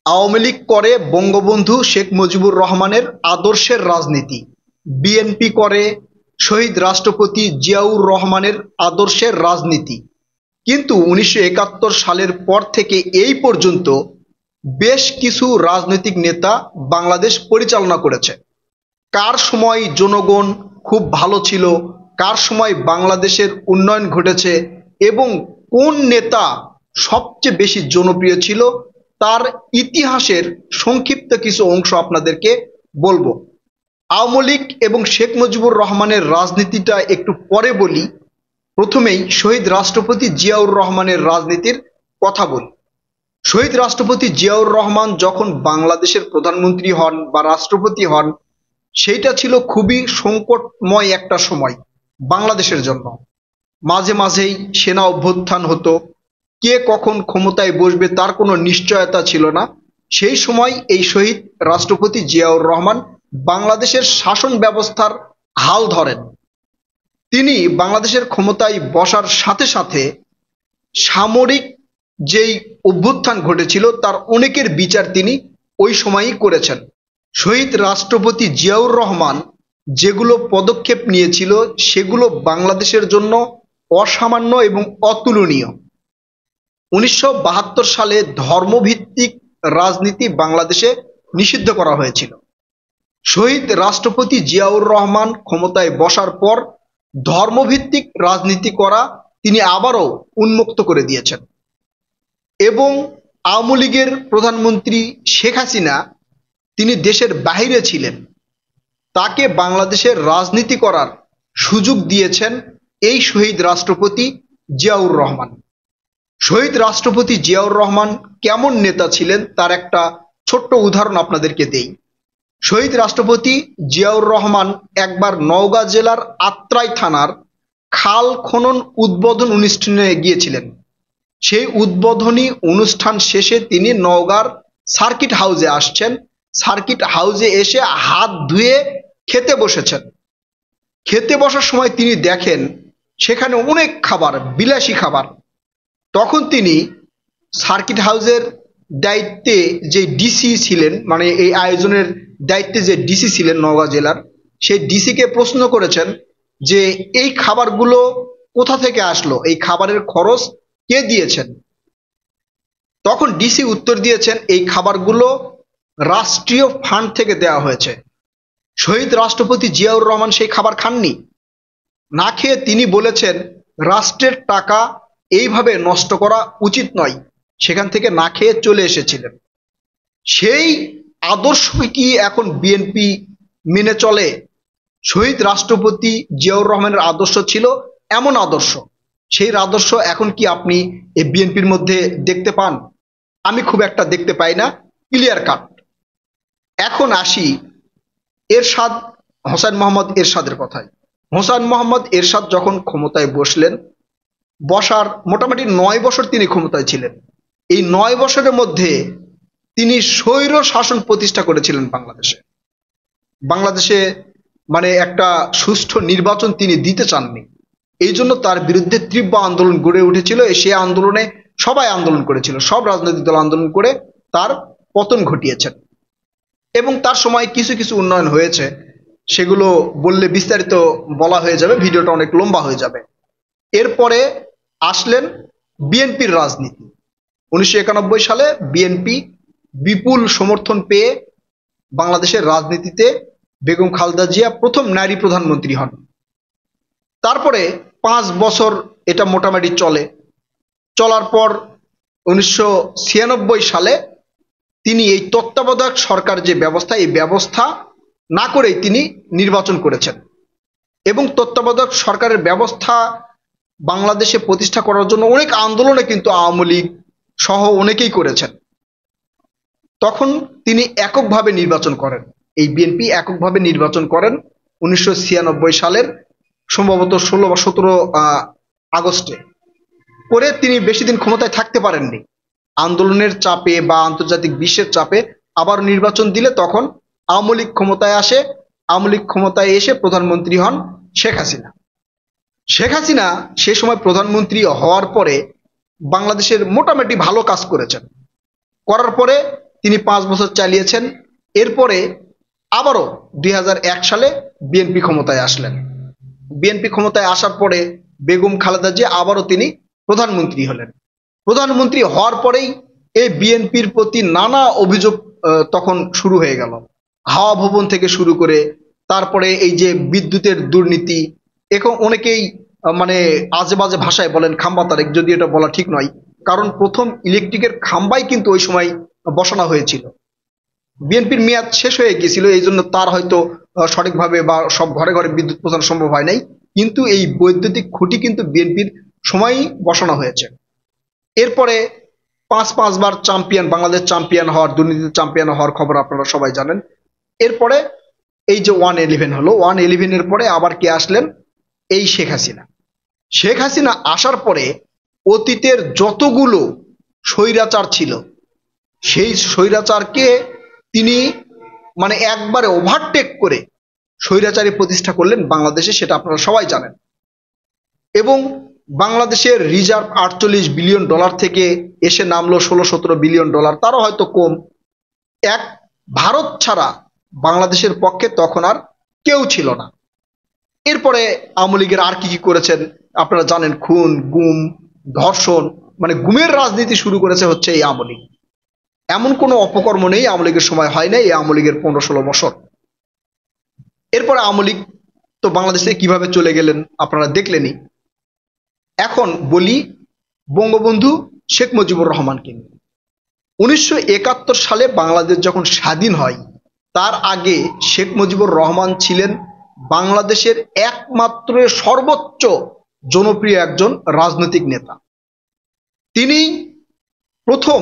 আওয়ামী লীগ করে বঙ্গবন্ধু শেখ মুজিবুর রহমানের আদর্শের রাজনীতি, বিএনপি করে শহীদ রাষ্ট্রপতি জিয়াউর রহমানের আদর্শের রাজনীতি। কিন্তু ১৯৭১ সালের পর থেকে এই পর্যন্ত বেশ কিছু রাজনৈতিক নেতা বাংলাদেশ পরিচালনা করেছে। কার সময় জনগণ খুব ভালো ছিল, কার সময় বাংলাদেশের উন্নয়ন ঘটেছে এবং কোন নেতা সবচেয়ে বেশি জনপ্রিয় ছিল, তার ইতিহাসের সংক্ষিপ্ত কিছু অংশ আপনাদেরকে বলবো। আওয়ামী লীগ এবং শেখ মুজিবুর রহমানের রাজনীতিটা একটু পরে বলি, প্রথমেই শহীদ রাষ্ট্রপতি জিয়াউর রহমানের রাজনীতির কথা বলি। শহীদ রাষ্ট্রপতি জিয়াউর রহমান যখন বাংলাদেশের প্রধানমন্ত্রী হন বা রাষ্ট্রপতি হন, সেইটা ছিল খুবই সংকটময় একটা সময় বাংলাদেশের জন্য। মাঝে মাঝেই সেনা অভ্যুত্থান হতো, কে কখন ক্ষমতায় বসবে তার কোনো নিশ্চয়তা ছিল না। সেই সময় এই শহীদ রাষ্ট্রপতি জিয়াউর রহমান বাংলাদেশের শাসন ব্যবস্থার হাল ধরেন। তিনি বাংলাদেশের ক্ষমতায় বসার সাথে সাথে সামরিক যেই অভ্যুত্থান ঘটেছিল তার অনেকের বিচার তিনি ওই সময়ই করেছেন। শহীদ রাষ্ট্রপতি জিয়াউর রহমান যেগুলো পদক্ষেপ নিয়েছিল সেগুলো বাংলাদেশের জন্য অসামান্য এবং অতুলনীয়। ১৯৭২ সালে ধর্মভিত্তিক রাজনীতি বাংলাদেশে নিষিদ্ধ করা হয়েছিল। শহীদ রাষ্ট্রপতি জিয়াউর রহমান ক্ষমতায় বসার পর ধর্মভিত্তিক রাজনীতি করা তিনি আবারও উন্মুক্ত করে দিয়েছেন এবং আওয়ামী লীগের প্রধানমন্ত্রী শেখ হাসিনা তিনি দেশের বাইরে ছিলেন, তাকে বাংলাদেশের রাজনীতি করার সুযোগ দিয়েছেন এই শহীদ রাষ্ট্রপতি জিয়াউর রহমান। শহীদ রাষ্ট্রপতি জিয়াউর রহমান কেমন নেতা ছিলেন তার একটা ছোট্ট উদাহরণ আপনাদেরকে দেই। শহীদ রাষ্ট্রপতি জিয়াউর রহমান একবার নওগাঁ জেলার আত্রাই থানার খাল খনন উদ্বোধন অনুষ্ঠানে গিয়েছিলেন। সেই উদ্বোধনী অনুষ্ঠান শেষে তিনি নওগাঁর সার্কিট হাউসে আসছেন। সার্কিট হাউসে এসে হাত ধুয়ে খেতে বসেছেন। খেতে বসার সময় তিনি দেখেন সেখানে অনেক খাবার, বিলাসী খাবার। তখন তিনি সার্কিট হাউসের দায়িত্বে যে ডিসি ছিলেন, মানে এই আয়োজনের দায়িত্বে যে ডিসি ছিলেন নওগাঁ জেলার, সেই ডিসিকে প্রশ্ন করেছেন যে এই খাবারগুলো কোথা থেকে আসলো, এই খাবারের খরচ কে দিয়েছেন? তখন ডিসি উত্তর দিয়েছেন এই খাবারগুলো রাষ্ট্রীয় ফান্ড থেকে দেওয়া হয়েছে। শহীদ রাষ্ট্রপতি জিয়াউর রহমান সেই খাবার খাননি। না খেয়ে তিনি বলেছেন রাষ্ট্রের টাকা এইভাবে নষ্ট করা উচিত নয়, সেখান থেকে না খেয়ে চলে এসেছিলেন। সেই আদর্শ কি এখন বিএনপি মেনে চলে? শহীদ রাষ্ট্রপতি জিয়াউর রহমানের আদর্শ ছিল এমন আদর্শ, সেই আদর্শ এখন কি আপনি এই বিএনপির মধ্যে দেখতে পান? আমি খুব একটা দেখতে পাই না, ক্লিয়ার কাট। এখন আসি এরশাদ, হোসেন মোহাম্মদ এরশাদের কথায়। হোসেন মোহাম্মদ এরশাদ যখন ক্ষমতায় বসলেন, বসার মোটামুটি ৯ বছর তিনি ক্ষমতায় ছিলেন। এই ৯ বছরের মধ্যে তিনি স্বৈর শাসন প্রতিষ্ঠা করেছিলেন বাংলাদেশে। বাংলাদেশে মানে একটা সুষ্ঠু নির্বাচন তিনি দিতে চাননি। এই জন্য তার বিরুদ্ধে তীব্র আন্দোলন গড়ে উঠেছিল। সে আন্দোলনে সবাই আন্দোলন করেছিল, সব রাজনৈতিক দল আন্দোলন করে তার পতন ঘটিয়েছেন। এবং তার সময় কিছু কিছু উন্নয়ন হয়েছে, সেগুলো বললে বিস্তারিত বলা হয়ে যাবে, ভিডিওটা অনেক লম্বা হয়ে যাবে। এরপরে আসলেন বিএনপির রাজনীতি। ১৯৯১ সালে বিএনপি বিপুল সমর্থন পেয়ে বাংলাদেশের রাজনীতিতে বেগম খালেদা জিয়া প্রথম নারী প্রধানমন্ত্রী হন। তারপরে ৫ বছর এটা মোটামুটি চলার পর ১৯৯৬ সালে তিনি এই তত্ত্বাবধায়ক সরকার যে ব্যবস্থা, এই ব্যবস্থা না করেই তিনি নির্বাচন করেছেন এবং তত্ত্বাবধায়ক সরকারের ব্যবস্থা বাংলাদেশে প্রতিষ্ঠা করার জন্য অনেক আন্দোলনে কিন্তু আওয়ামী লীগ সহ অনেকেই করেছেন। তখন তিনি এককভাবে নির্বাচন করেন, এই বিএনপি এককভাবে নির্বাচন করেন ১৯৯৬ সালের সম্ভবত ১৬ বা ১৭ আগস্টে। করে তিনি বেশি দিন ক্ষমতায় থাকতে পারেননি। আন্দোলনের চাপে বা আন্তর্জাতিক বিশ্বের চাপে আবার নির্বাচন দিলে তখন আওয়ামী লীগ ক্ষমতায় আসে। আওয়ামী লীগ ক্ষমতায় এসে প্রধানমন্ত্রী হন শেখ হাসিনা। শেখ হাসিনা সে সময় প্রধানমন্ত্রী হওয়ার পরে বাংলাদেশের মোটামুটি ভালো কাজ করেছেন। করার পরে তিনি 5 বছর চালিয়েছেন। এরপরে আবারও 2001 সালে বিএনপি ক্ষমতায় আসলেন। বিএনপি ক্ষমতায় আসার পরে বেগম খালেদা জিয়া আবারও তিনি প্রধানমন্ত্রী হলেন। প্রধানমন্ত্রী হওয়ার পরেই এই বিএনপির প্রতি নানা অভিযোগ তখন শুরু হয়ে গেল। হাওয়া ভবন থেকে শুরু করে তারপরে এই যে বিদ্যুতের দুর্নীতি, এখন অনেকেই মানে আজে বাজে ভাষায় বলেন খাম্বা তারেক, যদি এটা বলা ঠিক নয়, কারণ প্রথম ইলেকট্রিকের খাম্বাই কিন্তু ওই সময় বসানো হয়েছিল। বিএনপির মেয়াদ শেষ হয়ে গিয়েছিল, এই জন্য তার হয়তো সঠিকভাবে বা সব ঘরে ঘরে বিদ্যুৎ পৌঁছানো সম্ভব হয় নাই, কিন্তু এই বৈদ্যুতিক খুঁটি কিন্তু বিএনপির সময়ই বসানো হয়েছে। এরপরে পাঁচবার চ্যাম্পিয়ন, বাংলাদেশ চ্যাম্পিয়ন হওয়ার, দুর্নীতিতে চ্যাম্পিয়ন হওয়ার খবর আপনারা সবাই জানেন। এরপরে এই যে 111 হলো, 111-এর পরে আবার কে আসলেন? এই শেখ হাসিনা। শেখ হাসিনা আসার পরে অতীতের যতগুলো স্বৈরাচার ছিল সেই স্বৈরাচারকে তিনি মানে একবারে ওভারটেক করে স্বৈরাচারী প্রতিষ্ঠা করলেন বাংলাদেশে, সেটা আপনারা সবাই জানেন। এবং বাংলাদেশের রিজার্ভ 48 বিলিয়ন ডলার থেকে এসে নামলো 16-17 বিলিয়ন ডলার, তারও হয়তো কম। এক ভারত ছাড়া বাংলাদেশের পক্ষে তখন আর কেউ ছিল না। এরপরে আওয়ামী লীগের আর কি কি করেছেন আপনারা জানেন, খুন, গুম, ধর্ষণ, মানে গুমের রাজনীতি শুরু করেছে হচ্ছে এই আওয়ামী লীগ। এমন কোনো অপকর্ম নেই আওয়ামী লীগের সময় হয় নাই, এই আওয়ামী লীগের 15-16 বছর। এরপরে আওয়ামী লীগ তো বাংলাদেশে কিভাবে চলে গেলেন আপনারা দেখলেনই। এখন বলি বঙ্গবন্ধু শেখ মুজিবুর রহমানকে নিয়ে। 1971 সালে বাংলাদেশ যখন স্বাধীন হয়, তার আগে শেখ মুজিবুর রহমান ছিলেন বাংলাদেশের একমাত্র সর্বোচ্চ জনপ্রিয় একজন রাজনৈতিক নেতা। তিনি প্রথম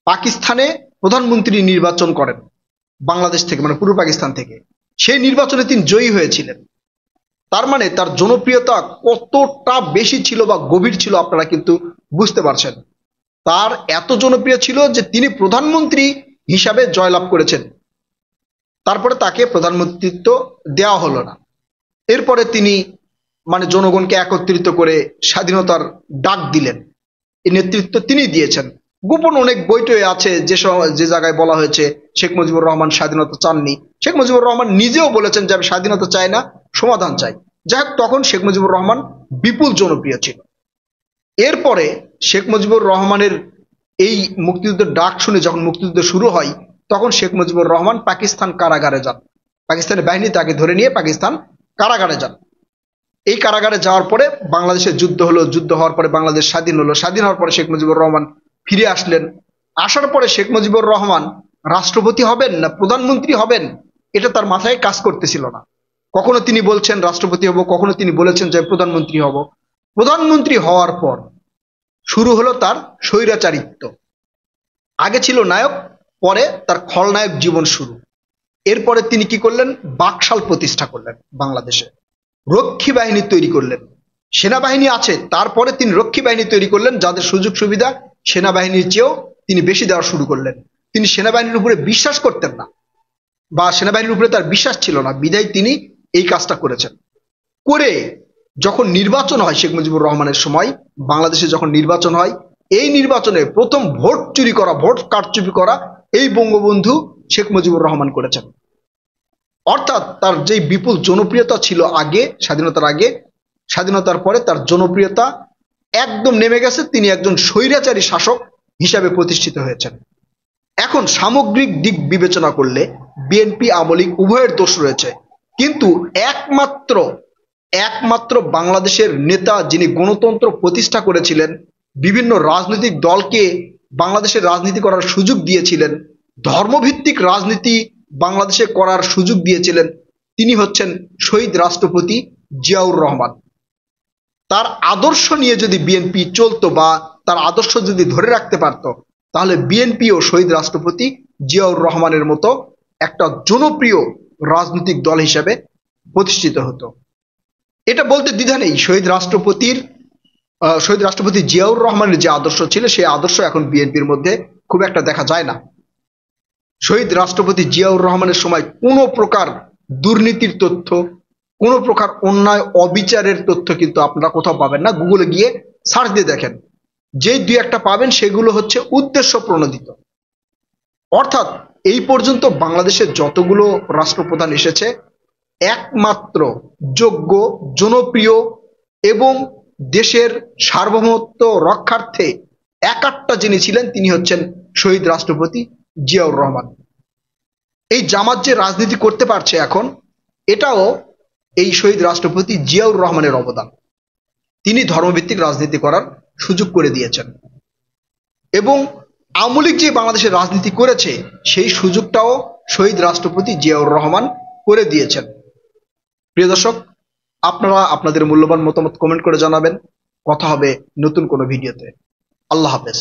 পাকিস্তানে প্রধানমন্ত্রী নির্বাচন করেন বাংলাদেশ থেকে, মানে পূর্ব পাকিস্তান থেকে। সেই নির্বাচনে তিনি জয়ী হয়েছিলেন। তার মানে তার জনপ্রিয়তা কতটা বেশি ছিল বা গভীর ছিল আপনারা কিন্তু বুঝতে পারছেন। তার এত জনপ্রিয় ছিল যে তিনি প্রধানমন্ত্রী হিসাবে জয়লাভ করেছেন। তারপরে তাকে প্রধানমন্ত্রিত্ব দেওয়া হলো না। এরপরে তিনি মানে জনগণকে একত্রিত করে স্বাধীনতার ডাক দিলেন, এই নেতৃত্ব তিনি দিয়েছেন। গোপন অনেক বইটই আছে যে জায়গায় বলা হয়েছে শেখ মুজিবুর রহমান স্বাধীনতা চাননি। শেখ মুজিবুর রহমান নিজেও বলেছেন যে আমি স্বাধীনতা চাই না, সমাধান চাই। যাই হোক, তখন শেখ মুজিবুর রহমান বিপুল জনপ্রিয় ছিল। এরপরে শেখ মুজিবুর রহমানের এই মুক্তিযুদ্ধের ডাক শুনে যখন মুক্তিযুদ্ধ শুরু হয়, তখন শেখ মুজিবুর রহমান পাকিস্তান কারাগারে যান। পাকিস্তানের বাহিনী তাকে ধরে নিয়ে পাকিস্তান কারাগারে যান। এই কারাগারে যাওয়ার পরে বাংলাদেশের যুদ্ধ হলো, যুদ্ধ হওয়ার পরে বাংলাদেশ স্বাধীন হলো। স্বাধীন হওয়ার পরে শেখ মুজিবুর রহমান ফিরে আসলেন। আসার পরে শেখ মুজিবুর রহমান রাষ্ট্রপতি হবেন না প্রধানমন্ত্রী হবেন, এটা তার মাথায় কাজ করতেছিল না। কখনো তিনি বলছেন রাষ্ট্রপতি হব, কখনো তিনি বলেছেন যে প্রধানমন্ত্রী হব। প্রধানমন্ত্রী হওয়ার পর শুরু হলো তার স্বৈরাচারিত্ব। আগে ছিল নায়ক, পরে তার খলনায়ক জীবন শুরু। এরপরে তিনি কি করলেন? বাকশাল প্রতিষ্ঠা করলেন বাংলাদেশে, রক্ষী বাহিনী তৈরি করলেন। সেনাবাহিনী আছে, তারপরে তিনি রক্ষী বাহিনী তৈরি করলেন, যাদের সুযোগ সুবিধা সেনাবাহিনীর চেয়েও তিনি বেশি দেওয়া শুরু করলেন। তিনি সেনাবাহিনীর উপরে বিশ্বাস করতেন না, বা সেনাবাহিনীর উপরে তার বিশ্বাস ছিল না, বিধায় তিনি এই কাজটা করেছেন। করে যখন নির্বাচন হয় শেখ মুজিবুর রহমানের সময়, বাংলাদেশে যখন নির্বাচন হয়, এই নির্বাচনে প্রথম ভোট চুরি করা, ভোট কারচুপি করা এই বঙ্গবন্ধু শেখ মুজিবুর রহমান করেছেন। অর্থাৎ তার যে বিপুল জনপ্রিয়তা ছিল আগে, স্বাধীনতার আগে, স্বাধীনতার পরে তার জনপ্রিয়তা একদম নেমে গেছে। তিনি একজন স্বৈরাচারী শাসক হিসাবে প্রতিষ্ঠিত হয়েছেন। এখন সামগ্রিক দিক বিবেচনা করলে বিএনপি আওয়ামী লীগ উভয়ের দোষ রয়েছে, কিন্তু একমাত্র বাংলাদেশের নেতা যিনি গণতন্ত্র প্রতিষ্ঠা করেছিলেন, বিভিন্ন রাজনৈতিক দলকে বাংলাদেশের রাজনীতি করার সুযোগ দিয়েছিলেন, ধর্মভিত্তিক রাজনীতি বাংলাদেশে করার সুযোগ দিয়েছিলেন, তিনি হচ্ছেন শহীদ রাষ্ট্রপতি জিয়াউর রহমান। তার আদর্শ নিয়ে যদি বিএনপি চলতো বা তার আদর্শ যদি ধরে রাখতে পারত, তাহলে বিএনপি ও শহীদ রাষ্ট্রপতি জিয়াউর রহমানের মতো একটা জনপ্রিয় রাজনৈতিক দল হিসেবে প্রতিষ্ঠিত হতো। এটা বলতে দ্বিধা নেই, শহীদ রাষ্ট্রপতি জিয়াউর রহমানের যে আদর্শ ছিল সেই আদর্শ এখন বিএনপির মধ্যে খুব একটা দেখা যায় না। শহীদ রাষ্ট্রপতি জিয়াউর রহমানের সময় কোনো প্রকার দুর্নীতির তথ্য, কোনো প্রকার অন্যায় অবিচারের তথ্য কিন্তু আপনারা কোথাও পাবেন না। গুগলে গিয়ে সার্চ দিয়ে দেখেন, যেই দুই একটা পাবেন সেগুলো হচ্ছে উদ্দেশ্য প্রণোদিত। অর্থাৎ এই পর্যন্ত বাংলাদেশে যতগুলো রাষ্ট্রপ্রধান এসেছে, একমাত্র যোগ্য, জনপ্রিয় এবং দেশের সার্বভৌমত্ব রক্ষার্থে একাট্টা যিনি ছিলেন তিনি হচ্ছেন শহীদ রাষ্ট্রপতি জিয়াউর রহমান। এই জামাত যে রাজনীতি করতে পারছে এখন, এটাও এই শহীদ রাষ্ট্রপতি জিয়াউর রহমানের অবদান। তিনি ধর্মভিত্তিক রাজনীতি করার সুযোগ করে দিয়েছেন এবং আওয়ামী লীগ যে বাংলাদেশের রাজনীতি করেছে সেই সুযোগটাও শহীদ রাষ্ট্রপতি জিয়াউর রহমান করে দিয়েছেন। প্রিয় দর্শক, আপনারা আপনাদের মূল্যবান মতামত কমেন্ট করে জানাবেন। কথা হবে নতুন কোনো ভিডিওতে। আল্লাহ হাফেজ।